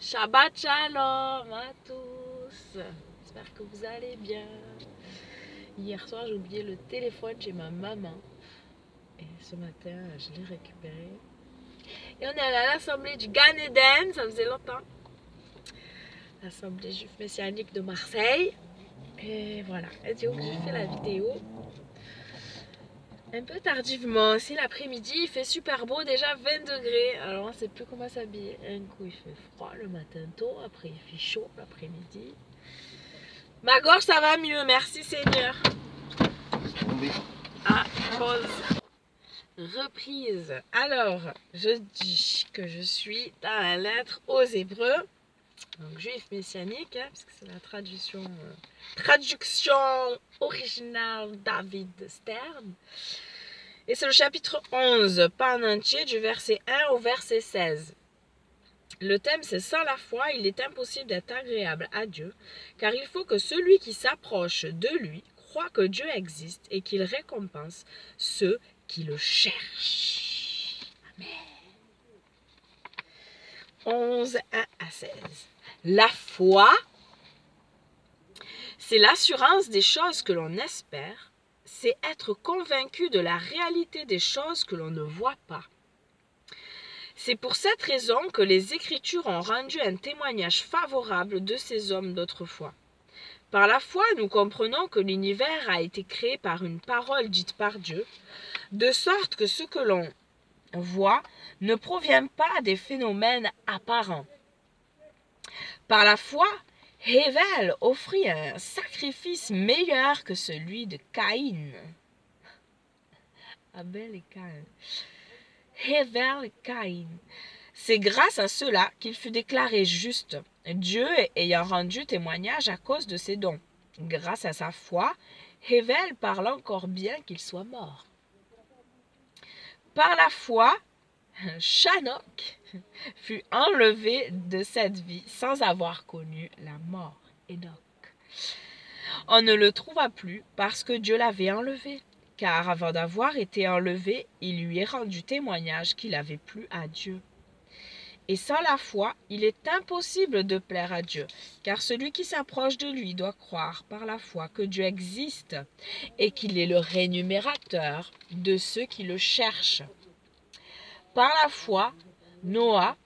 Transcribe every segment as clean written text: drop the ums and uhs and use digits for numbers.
Shabbat Shalom à tous. J'espère que vous allez bien. Hier soir, j'ai oublié le téléphone chez ma maman. Et ce matin, je l'ai récupéré. Et on est allé à l'assemblée du Gan Eden, ça faisait longtemps. L'assemblée juive messianique de Marseille. Et voilà, et du coup, j'ai fait la vidéo. Un peu tardivement aussi, l'après-midi, il fait super beau, déjà 20 degrés. Alors on ne sait plus comment s'habiller. Un coup il fait froid le matin tôt, après il fait chaud l'après-midi. Ma gorge ça va mieux, merci Seigneur. Ah, pause. Reprise. Alors, je dis que je suis dans la lettre aux Hébreux. Donc juif messianique, hein, parce que c'est la traduction originale David Stern. Et c'est le chapitre 11, pas en entier, du verset 1 au verset 16. Le thème, c'est « Sans la foi, il est impossible d'être agréable à Dieu, car il faut que celui qui s'approche de lui croit que Dieu existe et qu'il récompense ceux qui le cherchent. » Amen. 11, 1 à 16. La foi, c'est l'assurance des choses que l'on espère, c'est être convaincu de la réalité des choses que l'on ne voit pas. C'est pour cette raison que les Écritures ont rendu un témoignage favorable de ces hommes d'autrefois. Par la foi, nous comprenons que l'univers a été créé par une parole dite par Dieu, de sorte que ce que l'on voit ne provient pas des phénomènes apparents. Par la foi, Hével offrit un sacrifice meilleur que celui de Caïn. Abel et Caïn. Hével et Caïn. C'est grâce à cela qu'il fut déclaré juste, Dieu ayant rendu témoignage à cause de ses dons. Grâce à sa foi, Hével parle encore bien qu'il soit mort. Par la foi, Chanok fut enlevé de cette vie sans avoir connu la mort. Enoch. On ne le trouva plus parce que Dieu l'avait enlevé, car avant d'avoir été enlevé, il lui est rendu témoignage qu'il avait plu à Dieu. Et sans la foi, il est impossible de plaire à Dieu, car celui qui s'approche de lui doit croire par la foi que Dieu existe et qu'il est le rémunérateur de ceux qui le cherchent. Par la foi, Noah,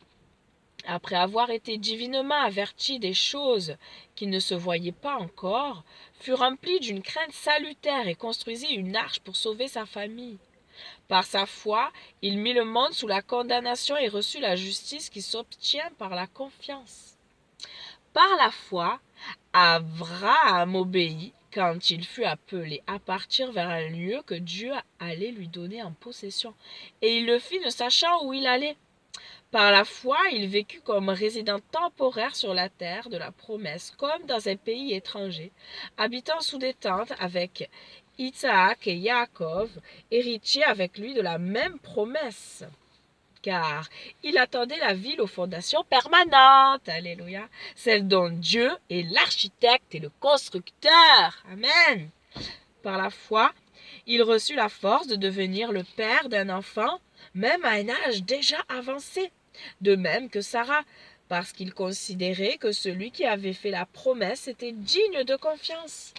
après avoir été divinement averti des choses qui ne se voyaient pas encore, fut rempli d'une crainte salutaire et construisit une arche pour sauver sa famille. Par sa foi, il mit le monde sous la condamnation et reçut la justice qui s'obtient par la confiance. Par la foi, Abraham obéit quand il fut appelé à partir vers un lieu que Dieu allait lui donner en possession, et il le fit ne sachant où il allait. Par la foi, il vécut comme résident temporaire sur la terre de la promesse, comme dans un pays étranger, habitant sous des tentes avec Isaac et Yaakov, héritiers avec lui de la même promesse. Car il attendait la ville aux fondations permanentes, alléluia, celle dont Dieu est l'architecte et le constructeur. Amen. Par la foi, il reçut la force de devenir le père d'un enfant, même à un âge déjà avancé, de même que Sarah, parce qu'il considérait que celui qui avait fait la promesse était digne de confiance.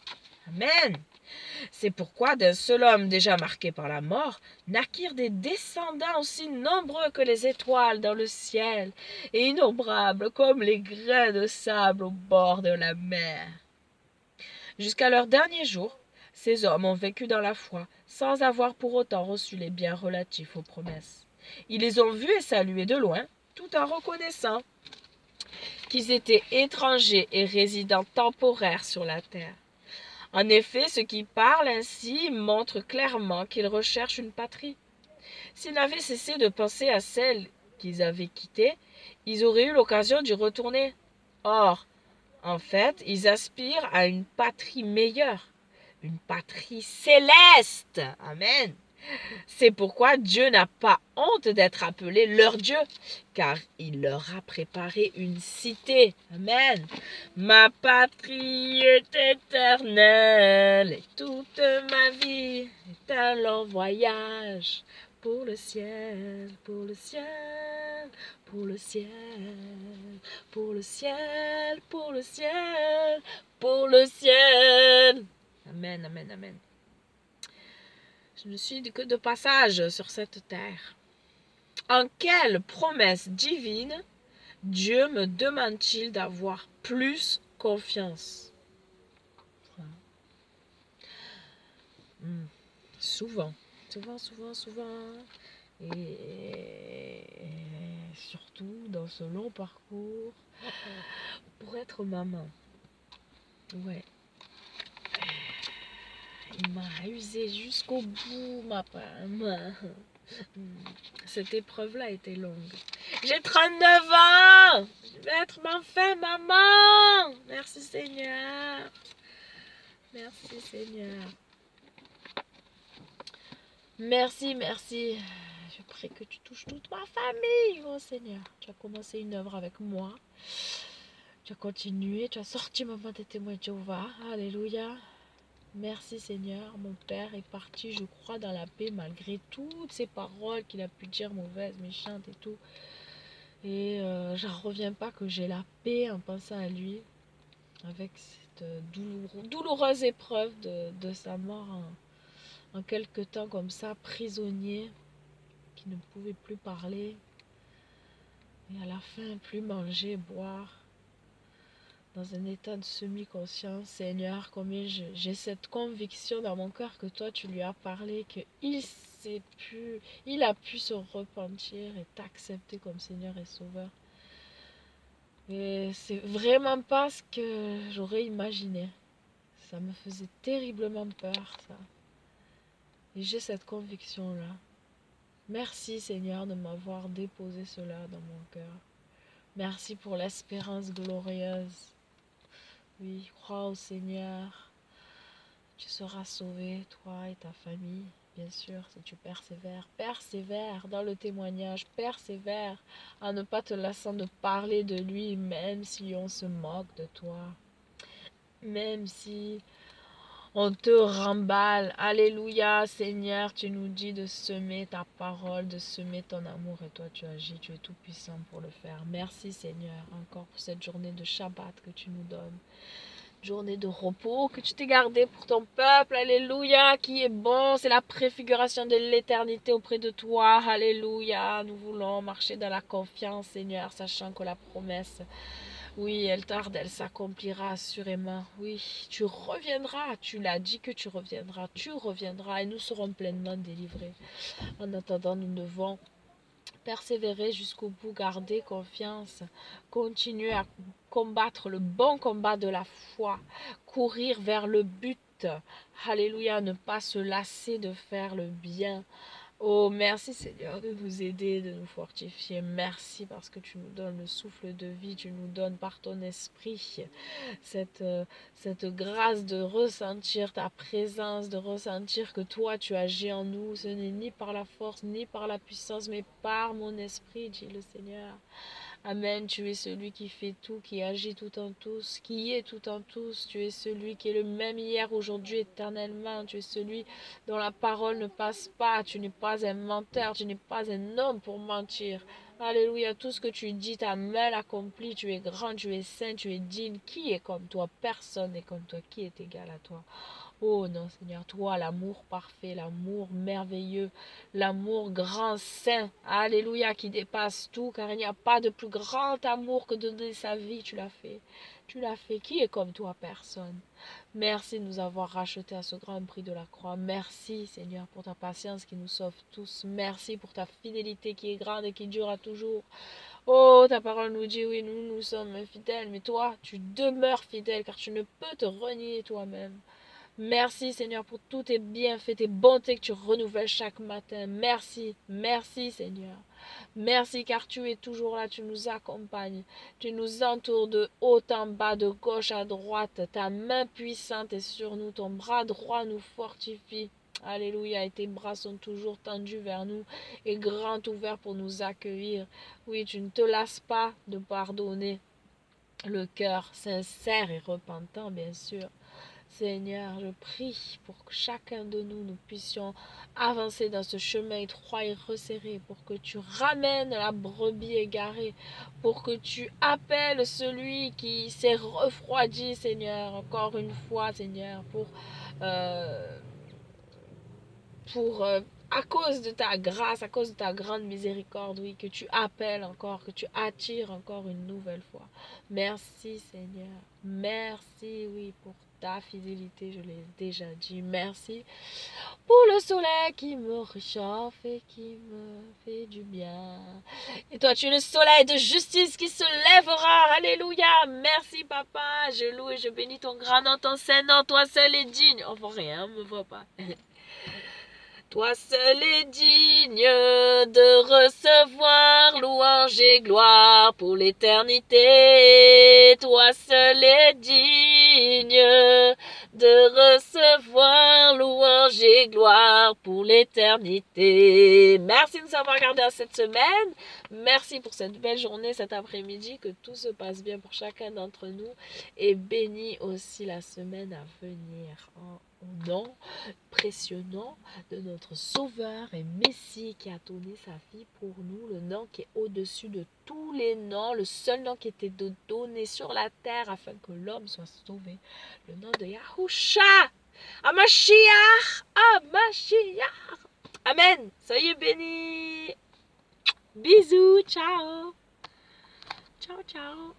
Amen. C'est pourquoi d'un seul homme déjà marqué par la mort, naquirent des descendants aussi nombreux que les étoiles dans le ciel, et innombrables comme les grains de sable au bord de la mer. Jusqu'à leur dernier jour, ces hommes ont vécu dans la foi, sans avoir pour autant reçu les biens relatifs aux promesses. Ils les ont vus et salués de loin, tout en reconnaissant qu'ils étaient étrangers et résidents temporaires sur la terre. En effet, ceux qui parlent ainsi montrent clairement qu'ils recherchent une patrie. S'ils n'avaient cessé de penser à celle qu'ils avaient quittée, ils auraient eu l'occasion d'y retourner. Or, en fait, ils aspirent à une patrie meilleure, une patrie céleste. Amen. C'est pourquoi Dieu n'a pas honte d'être appelé leur Dieu, car il leur a préparé une cité. Amen. Ma patrie est éternelle et toute ma vie est un long voyage pour le ciel, pour le ciel, pour le ciel, pour le ciel, pour le ciel, pour le ciel. Amen, amen, amen. Je ne suis que de passage sur cette terre. En quelle promesse divine Dieu me demande-t-il d'avoir plus confiance? Souvent. Et surtout dans ce long parcours pour être maman. Ouais. Il m'a usé jusqu'au bout, ma femme. Cette épreuve-là a été longue. J'ai 39 ans! Je vais être enfin maman! Merci Seigneur. Merci Seigneur. Merci, merci. Je prie que tu touches toute ma famille, oh Seigneur. Tu as commencé une œuvre avec moi. Tu as continué, tu as sorti maman des témoins de Jéhovah. Alléluia. Merci Seigneur, mon Père est parti, je crois, dans la paix malgré toutes ces paroles qu'il a pu dire mauvaises, méchantes et tout. Et j'en reviens pas que j'ai la paix en pensant à lui, avec cette douloureuse épreuve de sa mort en quelque temps comme ça, prisonnier, qui ne pouvait plus parler, et à la fin plus manger, boire. Dans un état de semi-conscience, Seigneur, combien j'ai cette conviction dans mon cœur que toi tu lui as parlé, il a pu se repentir et t'accepter comme Seigneur et Sauveur. Et c'est vraiment pas ce que j'aurais imaginé. Ça me faisait terriblement peur, ça. Et j'ai cette conviction-là. Merci Seigneur de m'avoir déposé cela dans mon cœur. Merci pour l'espérance glorieuse. Oui, crois au Seigneur. Tu seras sauvé, toi et ta famille, bien sûr, si tu persévères. Persévère dans le témoignage, persévère en ne pas te lassant de parler de lui, même si on se moque de toi. Même si on te remballe. Alléluia, Seigneur, tu nous dis de semer ta parole, de semer ton amour, et toi tu agis, tu es tout puissant pour le faire. Merci Seigneur, encore pour cette journée de Shabbat que tu nous donnes. Journée de repos que tu t'es gardé pour ton peuple, alléluia, qui est bon, c'est la préfiguration de l'éternité auprès de toi, alléluia, nous voulons marcher dans la confiance, Seigneur, sachant que la promesse, oui, elle tarde, elle s'accomplira assurément, oui, tu reviendras, tu l'as dit que tu reviendras, et nous serons pleinement délivrés. En attendant, nous devons persévérer jusqu'au bout, garder confiance, continuer à combattre le bon combat de la foi, courir vers le but. Alléluia, ne pas se lasser de faire le bien. Oh, merci Seigneur de nous aider, de nous fortifier. Merci parce que tu nous donnes le souffle de vie, tu nous donnes par ton esprit cette grâce de ressentir ta présence, de ressentir que toi tu agis en nous. Ce n'est ni par la force, ni par la puissance, mais par mon esprit, dit le Seigneur. Amen, tu es celui qui fait tout, qui agit tout en tous, qui est tout en tous. Tu es celui qui est le même hier, aujourd'hui, éternellement. Tu es celui dont la parole ne passe pas. Tu n'es pas un menteur, tu n'es pas un homme pour mentir. Alléluia, tout ce que tu dis, ta main l'accomplit. Tu es grand, tu es saint, tu es digne. Qui est comme toi? Personne n'est comme toi. Qui est égal à toi? Oh non, Seigneur, toi, l'amour parfait, l'amour merveilleux, l'amour grand, saint, alléluia, qui dépasse tout, car il n'y a pas de plus grand amour que de donner sa vie, tu l'as fait. Tu l'as fait. Qui est comme toi? Personne. Merci de nous avoir rachetés à ce grand prix de la croix. Merci, Seigneur, pour ta patience qui nous sauve tous. Merci pour ta fidélité qui est grande et qui durera toujours. Oh, ta parole nous dit, oui, nous sommes infidèles, mais toi, tu demeures fidèle, car tu ne peux te renier toi-même. Merci Seigneur pour tous tes bienfaits, tes bontés que tu renouvelles chaque matin. Merci, merci Seigneur. Merci car tu es toujours là, tu nous accompagnes. Tu nous entoures de haut en bas, de gauche à droite. Ta main puissante est sur nous, ton bras droit nous fortifie. Alléluia, et tes bras sont toujours tendus vers nous et grands ouverts pour nous accueillir. Oui, tu ne te lasses pas de pardonner. Le cœur sincère et repentant, bien sûr. Seigneur, je prie pour que chacun de nous puissions avancer dans ce chemin étroit et resserré, pour que tu ramènes la brebis égarée, pour que tu appelles celui qui s'est refroidi, Seigneur, encore une fois, Seigneur, euh, pour à cause de ta grâce, à cause de ta grande miséricorde, oui, que tu appelles encore, que tu attires encore une nouvelle fois. Merci Seigneur. Merci, oui, pour ta fidélité, je l'ai déjà dit. Merci pour le soleil qui me réchauffe et qui me fait du bien. Et toi, tu es le soleil de justice qui se lèvera. Alléluia. Merci papa. Je loue et je bénis ton grand nom, ton saint nom. Toi seul est digne. On voit rien, on me voit pas. Toi seul est digne de recevoir louange et gloire pour l'éternité. Toi seul est digne de recevoir louange et gloire pour l'éternité. Merci de nous avoir regardé cette semaine. Merci pour cette belle journée, cet après-midi. Que tout se passe bien pour chacun d'entre nous. Et bénis aussi la semaine à venir. Au nom précieux nom de notre Sauveur et Messie qui a donné sa vie pour nous, le nom qui est au-dessus de tous les noms, le seul nom qui était donné sur la terre afin que l'homme soit sauvé, le nom de Yahusha, Hamashiach, Hamashiach. Amen. Soyez bénis. Bisous, ciao. Ciao, ciao.